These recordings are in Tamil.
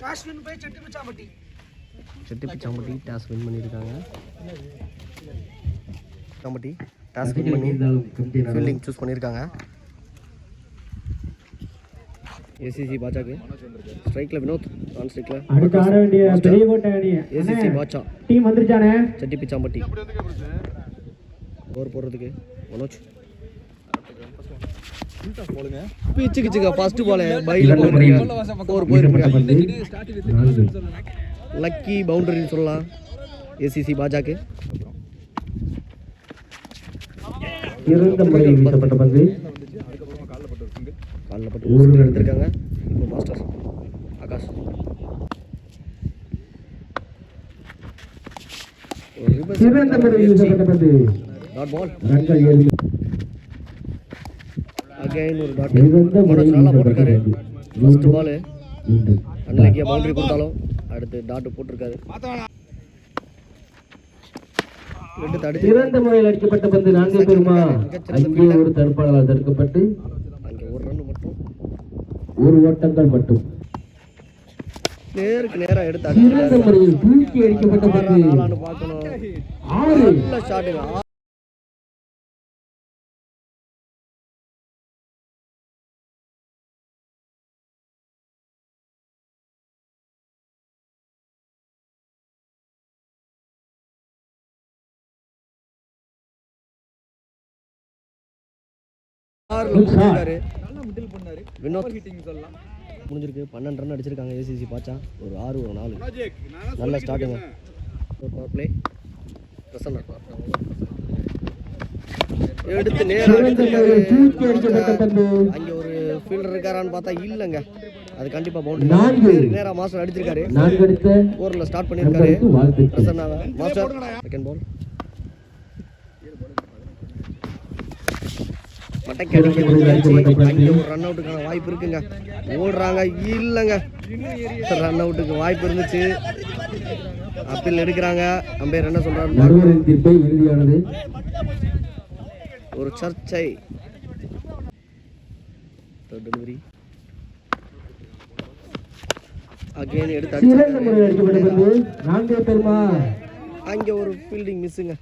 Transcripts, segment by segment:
Toss win by Chettipichampatti. Chettipichampatti toss win பண்ணியிருக்காங்க. சாம்பட்டி டாஸ் வின் பண்ணி ஃபீல்டிங் சூஸ் பண்ணியிருக்காங்க. ஏசிசி பாச்சாக்கு ஸ்ட்ரைக்கில் வினோத், ஆன் ஸ்ட்ரைக்கில் அடுத்து ஆட வேண்டிய பெரிய கோட்டை அணி ஏசிசி பாச்சா டீம் வந்துருச்சானே. செட்டிப்பிச்சாம்பட்டி ஓவர் போடுறதுக்கு மனோஜ் பிச்சுக்குச்சுங்க. ஃபர்ஸ்ட் பால் பைல ஓவர் போயிருக்காங்க. லக்கி பவுண்டரின்னு சொல்லலாம் ஏசிசி பாஜாக்கு. காலில் பட்டு ஊரில் எடுத்திருக்காங்க. இப்போ master Akash dot ball again ஒரு டாட். மனோஜ் நல்லா போட்டிருக்காரு. ஃபர்ஸ்ட் பால் அன்னைக்கு பவுண்டரி கொடுத்தாலும் அடுத்து டாட் போட்டிருக்காரு. சிறந்த முறையில் அடிக்கப்பட்ட பந்து நான்கு பெருமா. அங்கே ஒரு தடுப்பாளர் தடுக்கப்பட்டு அங்கே ஒரு ரன் மட்டும், ஒரு ஓட்டங்கள் மட்டும். நேருக்கு நேரா எடுத்து சிறந்த முறையில் தூக்கி அடிக்கப்பட்ட பந்து நாலான்னு பார்க்கணும். நல்ல ஷாட்டுங்க. வினோத் முடிஞ்சிருக்கு. 12 ரன் அடிச்சிருக்காங்க ஏசிசி பாச்சா. ஒரு 6 ஒரு 4 நல்ல ஸ்டார்ட்டுங்க. ஒரு பவர் பிளே பிரசன்னா எடுத்து நேரா அங்கே ஒரு ஃபீல்டர் இருக்காரான்னு பார்த்தா இல்லைங்க. அது கண்டிப்பாக பவுண்டரி. நேராக மாஸ்டர் அடிச்சிருக்காரு. ஓவரில் ஸ்டார்ட் பண்ணியிருக்காரு பிரசன்னாவை. மாஸ்டர் செகண்ட் பால் மட்டைக்கு அங்கே ஒரு ரன் அவுட்டுக்கான வாய்ப்பு இருக்குங்க. ஓடுறாங்க இல்லைங்க. ரன் அவுட்டுக்கு வாய்ப்பு இருந்துச்சு. அப்பீல் எடுக்கிறாங்க. அம்பையர் என்ன சொல்றாரு? ஒரு சர்ச்சை. டெலிவரி அகைன் எடுத்து அங்கே ஒரு ஃபீல்டிங் மிஸ்ஸுங்க.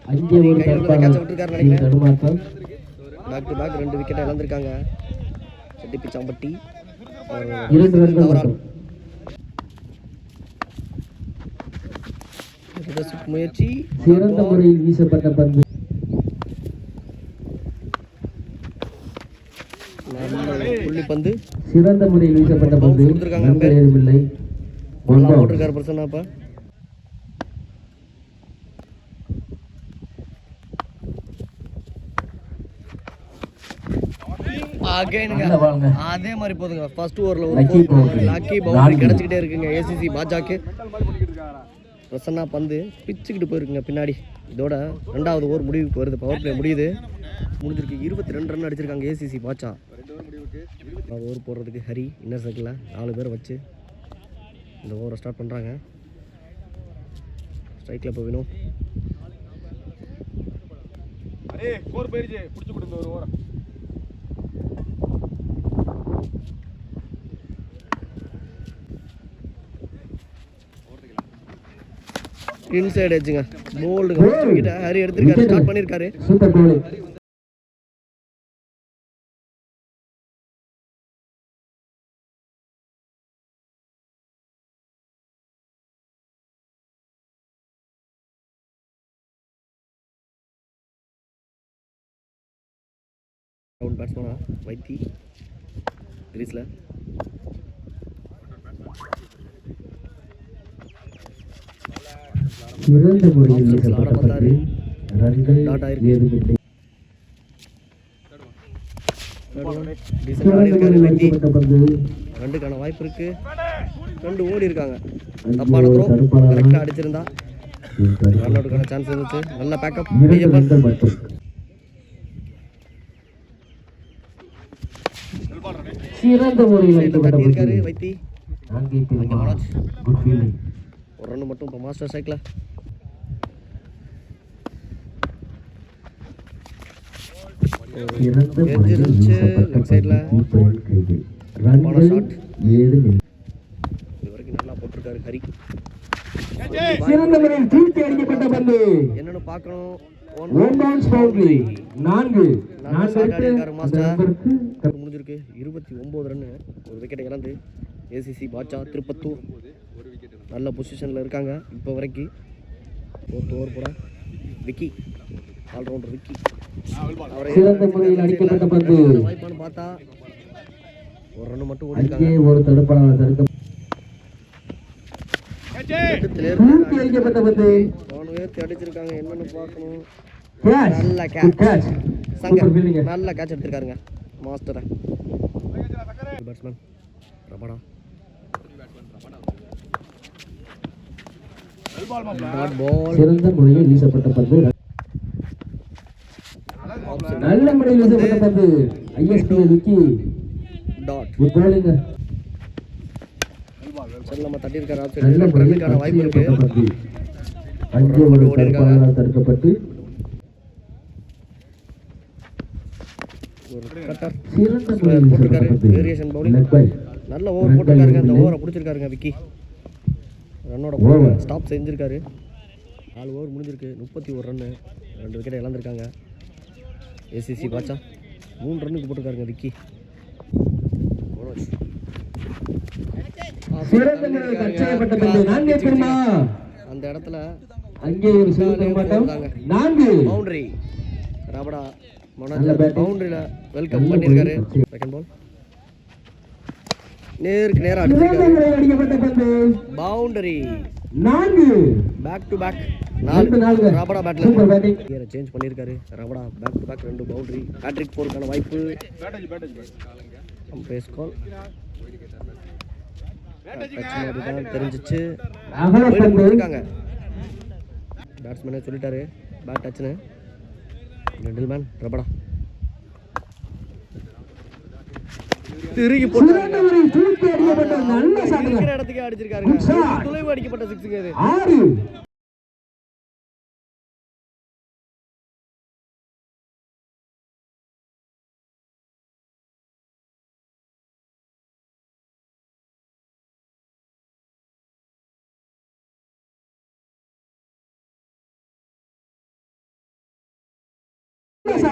கேட்ச விட்டுருக்காரு நினைக்கிறேன். பேக் டு பேக் 2 விக்கெட்டை இழந்திருக்காங்க செட்டிப்பிச்சாம்பட்டி. முயற்சி சிறந்த முறையில் வீசப்பட்ட பந்து. புள்ளி பந்து சிறந்த முறையில் வீசப்பட்ட பந்து கொடுத்துருக்காங்க. போட்டிருக்காரு பிரசன்னாப்பா. அதே மாதிரி போதுங்க. ஃபர்ஸ்ட் ஓவரில் ஒரு லக்கி பவுண்டரி கிடைச்சிக்கிட்டே இருக்குங்க ஏசிசி பாஜாக்கு. பிரசன்னா பந்து பிச்சுக்கிட்டு போயிருக்குங்க பின்னாடி. இதோட 2வது ஓவர் முடிவுக்கு வருது. பவர் பிளே முடியுது. முடிஞ்சிருக்கு. 22 ரன் அடிச்சிருக்காங்க ஏசிசி பாச்சா. ஓவர் போடுறதுக்கு ஹரி இன்னர் சர்க்கிளில் 4 பேரை வச்சு இந்த ஓவரை ஸ்டார்ட் பண்ணுறாங்க. ஸ்ட்ரைக்கில் இப்போ வேணும். இன்சைட் எட்ஜுங்க. போல்டுங்க. ஃபர்ஸ்ட் விக்கெட் ஹரி எடுத்திருக்காரு. ஸ்டார்ட் பண்ணியிருக்காரு. டவுன் பேட்ஸ்மேனா வைத்தி கிரீஸில் சிறந்த முறையில் வீசப்பட்ட ரன்கள் ஏதுமில்லை. ரெண்டுக்கான வாய்ப்பு இருக்கு. 2 ஓடி இருக்காங்க. தப்பான த்ரோ கரெக்டாக அடிச்சிருந்தா ரன் அவுட்டுக்கான சான்ஸ் இருந்துச்சு. நல்ல பேக்கப். சிறந்த முறையில் இருக்காரு வைத்தி. Good fielding. ஒரு ரன் மட்டும் இப்போ மாஸ்டர் சைக்கிள். போட்டிருக்காரு ஹரி. சிறந்த முறையில் தூக்கி அடிக்கப்பட்ட பந்து என்னன்னு பார்க்கணும். ஒன் பவுன்ஸ் பவுண்டரி 4 மாஸ்டர் முடிஞ்சிருக்கு. 29 ரன், ஒரு விக்கெட்டை இழந்து ஏசிசி பாட்சா திருப்பத்தூர் நல்ல பொசிஷனில் இருக்காங்க இப்போ வரைக்கும். 4th ஓவர் போட விக்கி, ஆல்ரவுண்டர் விக்கி. சிறந்த முறையில் அடிக்கப்பட்ட பந்து வாய்ப்பான்னு பார்த்தா ஒரு ரன் மட்டும் அங்கே ஓடிருக்காங்க. ஒரு தடுப்பாளர் தடுக்க தூக்கி அடிக்கப்பட்ட பந்து உயர்த்தி அடிச்சிருக்காங்க. என்னன்னு பார்க்கணும். கேட்ச் நல்ல good catch Shankar super fielding. நல்ல கேட்ச் எடுத்திருக்காருங்க மாஸ்டரை. Batsman Rabada dot ball. சிறந்த முறையில் வீசப்பட்ட பந்து நல்ல முறையில் வீசப்பட்ட பந்து ISP Vicky dot. Good bowling. சரி, நம்ம தட்டி இருக்காரு. நல்ல முறையில் ரன்னுக்கான வாய்ப்பு இருக்கு. செய்யப்பட்ட பந்து அங்கே ஒரு தடுப்பாளரால் தடுக்கப்பட்டு ஒரு கட்டர் சிறந்த முறையில் வீசப்பட்ட பந்து வேரியேஷன் பவுலிங். லெக் பை நல்ல ஓவர் போட்டிருக்காருங்க. அந்த ஓவரை பிடிச்சிருக்காருங்க விக்கி. ரன்னோட ஸ்டாப் செஞ்சிருக்காரு. 4 ஓவர் முடிஞ்சிருக்கு. 31 ரன்னு, 2 விக்கெட்டை இழந்திருக்காங்க ஏசிசி பாட்சா. 3 ரன்னுக்கு போட்டிருக்காருங்க விக்கி. சிறந்த முறையில் கட் செய்யப்பட்ட பந்து 4 பெருமா. அந்த இடத்துல அங்கே ஒரு சிறந்த மாட்டம் 4 பவுண்டரி. ரபடா மனோஜ் பவுண்டரியில வெல்கம் பண்ணிருக்காரு. செகண்ட் பால் நேருக்கு நேரா சிறந்த அடிச்சிருக்காரு. முறையில் அடிக்கப்பட்ட பந்து பவுண்டரி 4 பேக் டு பேக். அடுத்த 4 ரபடா பேட்ல சூப்பர் பேட்டிங். கியரை சேஞ்ச் பண்ணிருக்காரு. Rabada back to back 2 boundary. Hat trick போறதுக்கான வாய்ப்பு. அம்பேஸ் கால் தெரிஞ்சிச்சு. அகல பந்து இருக்காங்க பேட்ஸ்மேனே சொல்லிட்டாரு பேட் டச்னு. ஜென்டில்மேன் ரபடா திருகி போட்டு சிறந்த முறையில் தூக்கி அடிக்கப்பட்ட நல்ல ஷாட். இருக்கிற இடத்துக்கே அடிச்சிருக்காருங்க. துளைவு அடிக்கப்பட்ட சிக்ஸுங்க இது. 6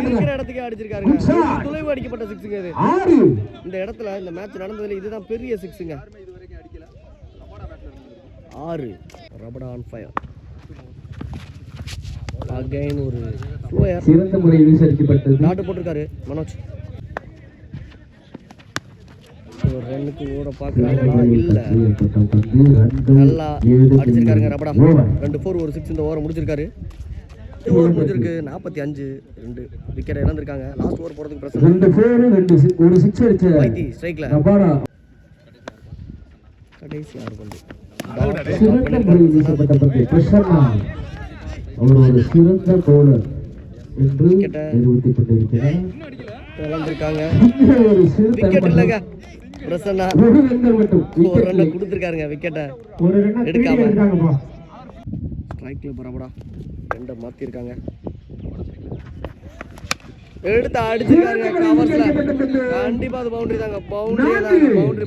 இருக்கிற இடத்துக்கே அடிச்சிருக்காருங்க. துளைவு அடிக்கப்பட்ட சிக்ஸுங்க இது. 6 இந்த இடத்துல இந்த மேட்ச் நடந்ததுல இதுதான் பெரிய சிக்ஸுங்க. 6 ரபடா ஆன் ஃபயர். அகைன் ஒரு ஃப்ளோயர் சிறந்த முறையில் வீசடிக்கப்பட்டது. டாட் போட்டிருக்காரு மனோஜ். ஒரு ரன்னுக்கு ஓட பார்க்கறாங்களா இல்ல. நல்லா அடிச்சிருக்காருங்க ரபடா. 2 4 ஒரு 6 இந்த ஓவரை முடிச்சிருக்காரு. ஓவர் முடிஞ்சிருக்கு. 45 2 விக்கெட் இழந்திருக்காங்க. லாஸ்ட் ஓவர் போறதுக்கு பிரச்சனை. 2 4 2 ஒரு 6 அடிச்ச வைத்தி ஸ்ட்ரைக்ல ரபாடா. கடைசி 6 பந்து. சிறந்த முறையில் வீசப்பட்ட பந்து பிரசன்னா. அவர் ஒரு சிறந்த பவுலர் என்று நிரூபிக்கப்பட்டிருக்கிறார். இழந்திருக்காங்க. ஒரு சிறந்த விக்கெட் இல்லங்க. பிரசன்னா ஒரு ரன் மட்டும் ஒரு ரன் கொடுத்திருக்காருங்க விக்கெட்டை ஒரு ரன் எடுக்காம. எடுக்காம ஸ்ட்ரைக்ல பரபடா 2 மாத்தி இருக்காங்க. எடுத்து அடிச்சிருக்காருங்க கவர்ஸ்ல. கண்டிப்பா அது பவுண்டரி தாங்க.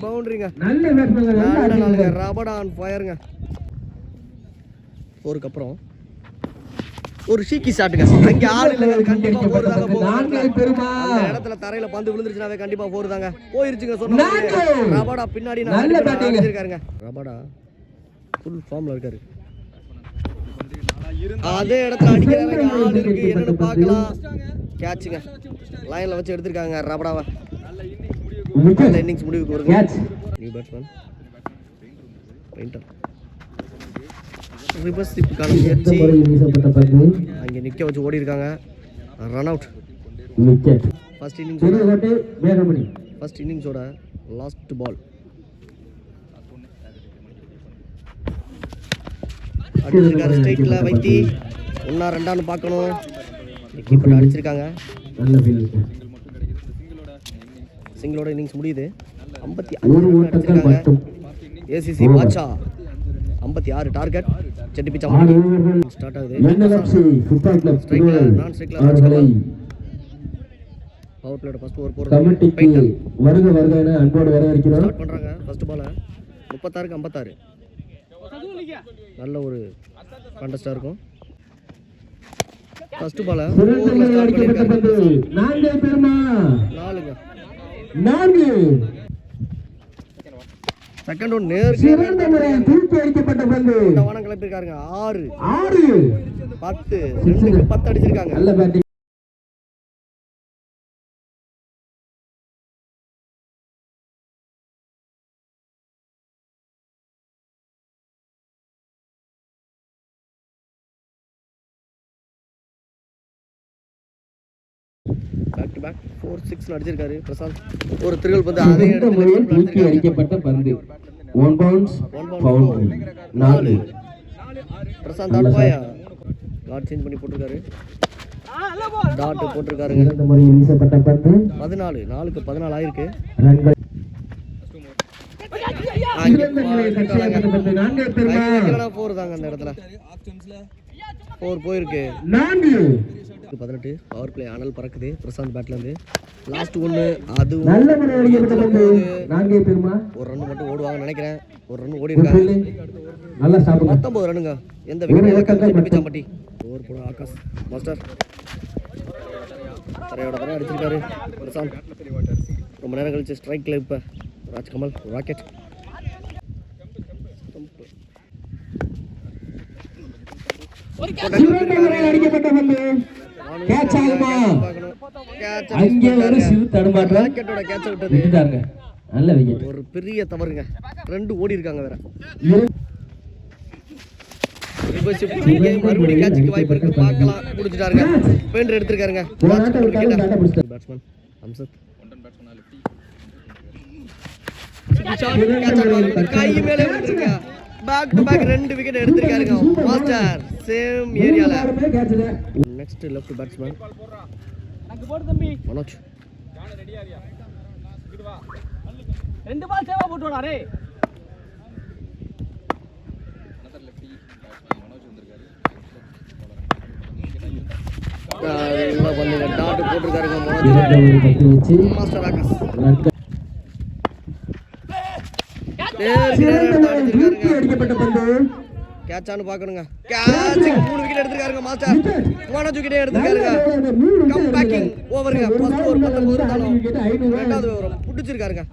பவுண்டரிங்க. நல்ல பேட்ஸ்மேன் நல்ல நாளுங்க. Rabada on ஃபயருங்க. 4க்கு அப்புறம் ஒரு ஷீக்கி ஷாட்டுங்க. அங்க ஆள் இல்லங்க. கண்டிப்பா 4 தாங்க போகும். 4 பெருமா. அந்த இடத்துல தரையில பந்து விழுந்துருச்சுனாவே கண்டிப்பா 4 தாங்க. போயிருச்சுங்க சொன்னா. ரபடா பின்னாடி நல்ல batting. அடிச்சிருக்காருங்க. ரபடா ஃபுல் ஃபார்ம்ல இருக்காரு. அதே இடத்துல அடிக்கிறாங்க. ஆள் இருக்கு. என்னன்னு பார்க்கலாம். கேட்சுங்க. லைன்ல வச்சு எடுத்திருக்காங்க ரபடாவை. அந்த இன்னிங்ஸ் முடிவுக்கு வருது. Catch. New batsman painter. Reverse ஸ்லிப்புக்கான முயற்சி. வீசப்பட்ட பந்து அங்கே நிக்க வச்சு ஓடி இருக்காங்க. Run out. Wicket. First innings Periyakottai Vegamani. First இன்னிங்ஸோட லாஸ்ட் பால். அடிச்சிருக்காரு ஸ்ட்ரைட்ல வைத்தி. 1 2 பார்க்கணும். கீப்பர் அடிச்சிருக்காங்க. நல்ல ஃபீல்டிங். சிங்கிளோட இன்னிங்ஸ் முடியுது. ஒரு 56 ஓட்டங்கள் அடிச்சிருக்காங்க. மட்டும். ACC Batcha 56 target. Chetti Picha start ஆகுது. என்எல்எஃப்சி ஃபுட்பால் கிளப் ஸ்ட்ரைக்ல திருவள்ளூர் நான் ஸ்ட்ரைக்ல அவர்களை பவர் பிளேயோட ஃபர்ஸ்ட் ஓவர் போறது. கமிட்டிக்கு வருக வருக என அன்போடு வரவேற்கிறோம். ஸ்டார்ட் பண்றாங்க. ஃபர்ஸ்ட் பால் 36க்கு 56. நல்ல ஒரு கான்டெஸ்டாக இருக்கும். ஃபர்ஸ்ட் பாலை சிறந்த முறையில் அடிக்கப்பட்ட பந்து நான்கே பெருமா 4ங்க. 4 செகண்ட் ஒன் நேர் சிறந்த முறையில் தூக்கி அடிக்கப்பட்ட பந்து வானம் கிளப்பிருக்காருங்க. 6 10 2க்கு 10 அடிச்சிருக்காங்க. நல்ல பேட்டிங். பேக் டு பேக் 4-6 அடிச்சிருக்காரு பிரசாந்த். ஒரு திருகல் பந்து சிறந்த அதையும் முறையில் எடுத்து தூக்கி அடிக்கப்பட்ட பந்து 1 பவுன்ஸ் பவுண்டரி 4 பிரசாந்த் டாட் பாயா டாட் சேஞ்ச் பண்ணி போட்டிருக்காரு. டாட் போட்டிருக்காருங்க. சிறந்த முறையில் வீசப்பட்ட பந்து 14 4க்கு 14 ஆயிருக்கு. ரன்கள். சிறந்த முறையில் கட்சியாக்கப்பட்ட பந்து நான்கே பெருமா 4 தாங்க அந்த இடத்துல 4 போயிருக்கு. 4 18 பவர் பிளே அனல் பறக்குது பிரசாந்த் பேட்ல இருந்து. லாஸ்ட் ஒன்னு அதுவும் நல்ல முறையில் அடிக்கப்பட்ட பந்து நான்கே பெருமா ஒரு ரன் மட்டும் ஓடுவாங்கன்னு நினைக்கிறேன். ஒரு ரன் ஓடி இருக்காங்க. நல்லா சாப்பிடுங்க. 19 ரன்னுங்க. எந்த விக்கெட் பிச்சாம்பட்டி ஓவர் போட ஆகாஷ் மாஸ்டர் தரையோட தர அடிச்சிருக்காரு பிரசாந்த். ரொம்ப நேரம் கழிச்சு ஸ்ட்ரைக்ல இப்ப ராஜ்கமல் ராக்கெட். சிறந்த முறையில் அடிக்கப்பட்ட பந்து கேட்ச் ஆகுமா? அங்கே ஒரு சிறு தடுமாற்றம். ராக்கெட்டோட கேட்ச விட்டது. விட்டுட்டாங்க. நல்ல விக்கெட். ஒரு பெரிய தவறுங்க. 2 ஓடி இருக்காங்க வேற. மறுபடியும் கேட்சுக்கு வாய்ப்பு இருக்கு. பார்க்கலாம். முடிச்சிட்டாருங்க. பெயிண்டர் எடுத்திருக்காருங்க. பேட்ஸ்மேன் அம்சத் கை மேலே விட்டுருங்க. பேக் டு பேக் 2 விக்கெட் எடுத்திருக்காருங்க மாஸ்டர் சேம் ஏரியால. Next left batsman Manoj. 2 ball சேவா போட்டு வாடா ரே. நல்லா பண்ணுங்க. டாட் போட்டுருக்காருங்க மனோஜ். மாஸ்டர் ஆகாஷ் அடிக்கப்பட்ட பந்து கேட்சான்னு பார்க்கணுங்க. கேட்சிங் 3 விக்கெட் எடுத்திருக்காருங்க மாஸ்டர். மனோஜ் விக்கெட் எடுத்திருக்காருங்க. கம் பேக்கிங் ஓவருங்க. ஃபர்ஸ்ட் ஓவர் 19 இருந்தாலும் ரெண்டாவது ஓவர் புடிச்சிருக்காருங்க.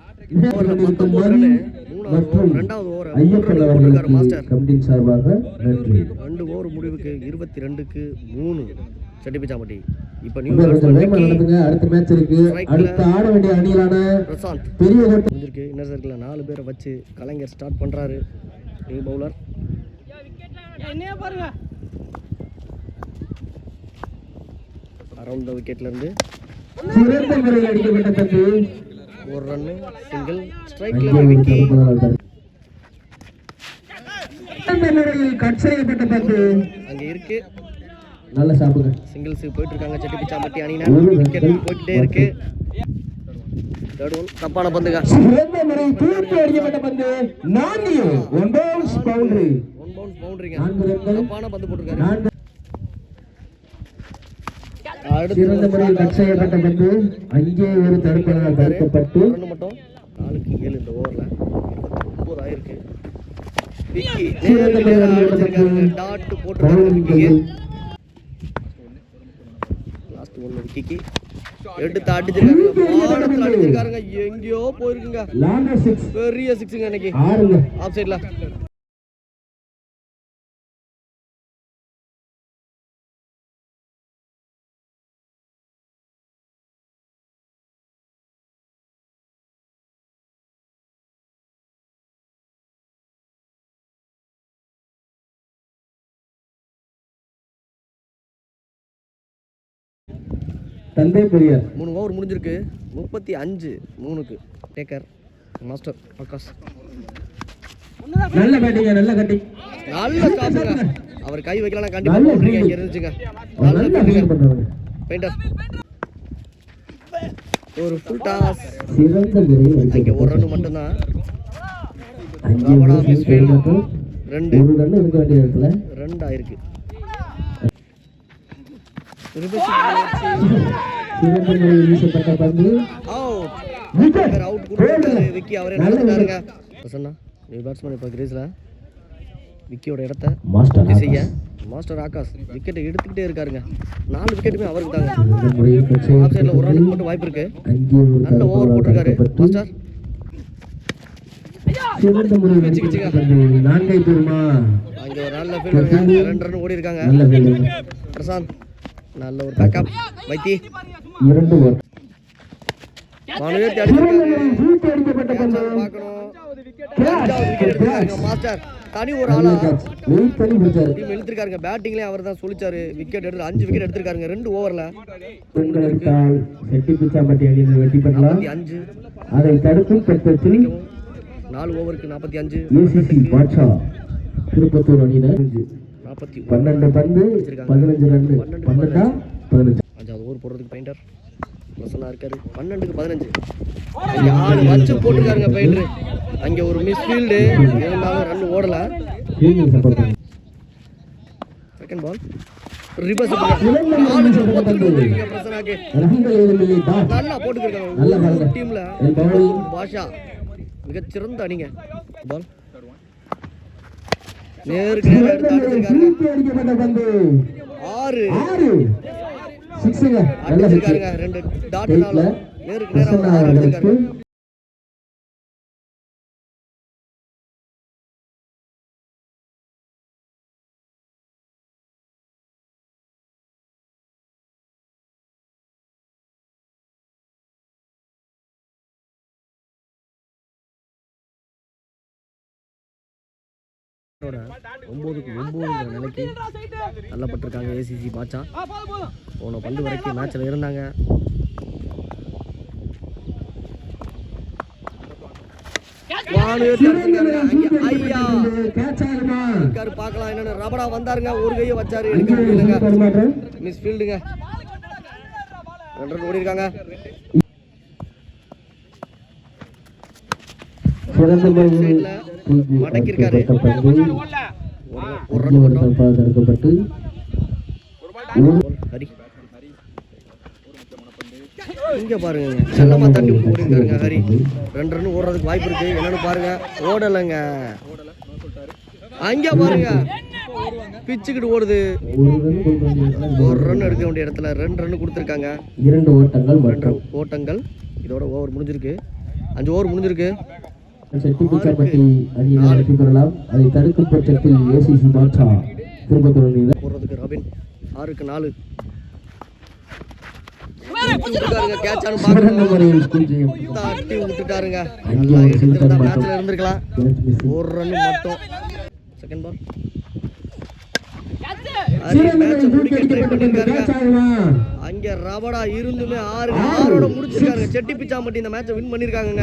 ஓவர்ல 19 ரன். மூணாவது ஓவர் ரெண்டாவது ஓவர் போட்டுருக்காரு மாஸ்டர். கமிட்டியின் சார்பாக நன்றி. 2 ஓவர் முடிவுக்கு 22க்கு 3 செட்டிபிச்சாம்பட்டி. இப்போ நியூ நடந்துங்க. அடுத்த மேட்ச் இருக்கு. அடுத்த ஆட வேண்டிய அணியிலான பிரசாந்த் பெரிய கோட்டை முடிஞ்சிருக்கு. இன்னர் சர்க்கிள்ல 4 பேரை வச்சு கலைஞர் ஸ்டார்ட் பண்றாரு. நியூ பவுலர் என்னைய பாருங்க. அரவுண்ட் த விக்கெட்ல இருந்து சிறந்த முறையில் அடிக்கப்பட்ட பந்து ஒரு ரன் சிங்கிள். ஸ்ட்ரைக்ல விக்கி. சிறந்த முறையில் கட் செய்யப்பட்ட பந்து அங்க இருக்கு. நல்ல சாப்பிடுங்க. சிங்கிள்ஸ் போயிட்டு இருக்காங்க செட்டிபிச்சாம்பட்டி அணியினர். விக்கெட் போயிட்டே இருக்கு. தேர்ட் ஒன் தப்பான பந்துங்க. சிறந்த முறையில் தூக்கி அடிக்கப்பட்ட பந்து 4 1 பவுன்ஸ் பவுண்டரி 1 பவுன்ஸ் பவுண்டரிங்க. 4 ரன்கள். தப்பான பந்து போட்டுருக்காரு. சிறந்த முறையில் கட் செய்யப்பட்ட பந்து அங்கே ஒரு தடுப்பதால் தடுக்கப்பட்டு ரன் மட்டும் 4க்கு 7 இந்த ஓவர்ல 29 ஆயிருக்கு. விக்கி அடிச்சிருக்காரு. டாட் போட்டுருக்காரு விக்கிக்கு. லாஸ்ட் ஒன் விக்கிக்கு எடுத்து அடிச்சிருக்காங்க. பாலத்துல அடிச்சிருக்காருங்க. எங்கேயோ போயிருக்குங்க. லாங்கர் 6 பெரிய 6ங்க இன்னைக்கு 6ங்க. ஆஃப் சைடுல. தந்தை பெரியார் 3 ஓவர் முடிஞ்சிருக்கு. 35-3க்கு டேக்கர் மாஸ்டர் ஆகாஷ். நல்ல பேட்டிங். நல்ல கட்டிங். நல்ல ஸ்டாப்புங்க. அவர் கை வைக்கலாம் கண்டிப்பா போடுறீங்க. இங்க இருந்துச்சுங்க. நல்ல பண்றாங்க. பெயிண்டர் ஒரு ஃபுல் டாஸ். சிறந்த முறையில் அங்க ஒரு ரன் மட்டும் தான். அங்கே ஒரு மிஸ்ஃபீல்ட் மற்றும் 2 ஒரு ரன் இருக்க வேண்டிய இடத்துல 2 ஆயிருக்கு. சிறந்த முறையில் வீசப்பட்ட பந்து அவுட் கொடுத்தாரு விக்கி. அவரே நடந்துட்டாருங்க. பிரசன்னா நியூ பேட்ஸ்மேன் இப்ப கிரீஸ்ல விக்கியோட இடத்த மாஸ்டர் பூர்த்தி செய்ய மாஸ்டர் ஆகாஷ் விக்கெட்டை எடுத்துக்கிட்டே இருக்காருங்க. 4 விக்கெட்டுமே அவருக்கு தாங்க. ஆஃப் சைடில் ஒரு ரன் மட்டும் வாய்ப்பு இருக்கு. நல்ல ஓவர் போட்டிருக்காரு மாஸ்டர். சிறந்த முறையில் நான்கை பெறுமா அங்கே ஒரு நல்ல ஃபீல்டுங்க. 2 ரன் ஓடி இருக்காங்க. பிரசாந்த் நல்ல ஒரு பேக்கப். வைத்தி 2 ஓவர் வானுவேத்தி அடிச்சிருக்காங்க. பார்க்கணும். 5வது விக்கெட் எடுத்திருக்காங்க மாஸ்டர். தனி ஒரு ஆளா டீம் இழுத்திருக்காருங்க. பேட்டிங்லேயே அவர் தான் சொல்லிச்சாரு. விக்கெட் எடுத்து 5 விக்கெட் எடுத்திருக்காருங்க 2 ஓவரில். செட்டி பிச்சாம்பட்டி அணியினர் வெற்றி பெறலாம். 45 அதை தடுக்கும் பட்சத்தில் 4 ஓவருக்கு 45. ஏசிசி பாட்ஷா திருப்பத்தூர் அணியினர் 12 பந்து 15 ரன் 12 15. 5வது ஓவர் போடுறதுக்கு பெயிண்டர் பிரசன்னா இருக்காரு. 12க்கு 15 யாரு வச்சு போட்டுருக்காருங்க பெயிண்டர். அங்கே ஒரு மிஸ் ஃபீல்டு இருந்தாலும் ரன் ஓடல. செகண்ட் பால் ரிவர்ஸ் பிரசனாக்கு நல்லா போட்டுருக்காங்க. டீம்ல பாஷா மிகச்சிறந்த அணிங்க. பால் நேருக்கு நேரம் எடுத்து அடிச்சிருக்காருங்க. 6 அடிச்சிருக்காருங்க. 2 டாட்னால நேருக்கு நேரம் 6 அடிச்சிருக்காரு. ஒன்பதுக்கு 9 நிலைக்கு தள்ளப்பட்டிருக்காங்க ஏசிசி பாட்சா. போன பந்து வரைக்கும் மேட்ச்ல இருந்தாங்க. பார்க்கலாம் என்னன்னு ரபடா வந்தாருங்க. ஒரு கையை வச்சாரு. எடுக்க முடியலங்க. மிஸ் ஃபீல்டுங்க. 2 ரன் ஓடி இருக்காங்க. மடக்கிருக்காரு. ஒரு ரன் தடுக்கப்பட்டு ஹரி இங்க பாருங்க. செல்லமா தட்டி விட்டு ஓடி இருக்காருங்க ஹரி. 2 ரன் ஓடுறதுக்கு வாய்ப்பு இருக்கு. என்னன்னு பாருங்க. ஓடலைங்க. அங்க பாருங்க பிச்சுக்கிட்டு ஓடுது. 1 ரன் எடுக்க வேண்டிய இடத்துல 2 ரன் கொடுத்துருக்காங்க. 2 ஓட்டங்கள். இதோட ஓவர் முடிஞ்சிருக்கு. 5 ஓவர் முடிஞ்சிருக்கு. செட்டி பிச்சாம்பட்டி அணியினர் வெற்றி பெறலாம். அதை தடுக்கும் பட்சத்தில் ஏசிசி பாட்ஷா திருப்பத்தூர் அணியினர் போடுறதுக்கு ராபின் 6க்கு 4 தட்டி விட்டுட்டாருங்க. மேட்ச்ல இருந்திருக்கலாம். 1 ரன் மட்டும். செகண்ட் பால் அங்க ரபடா இருந்துமே 6 முடிச்சிருக்காங்க. செட்டி பிச்சாம்பட்டி இந்த மேட்சை வின் பண்ணிருக்காங்க.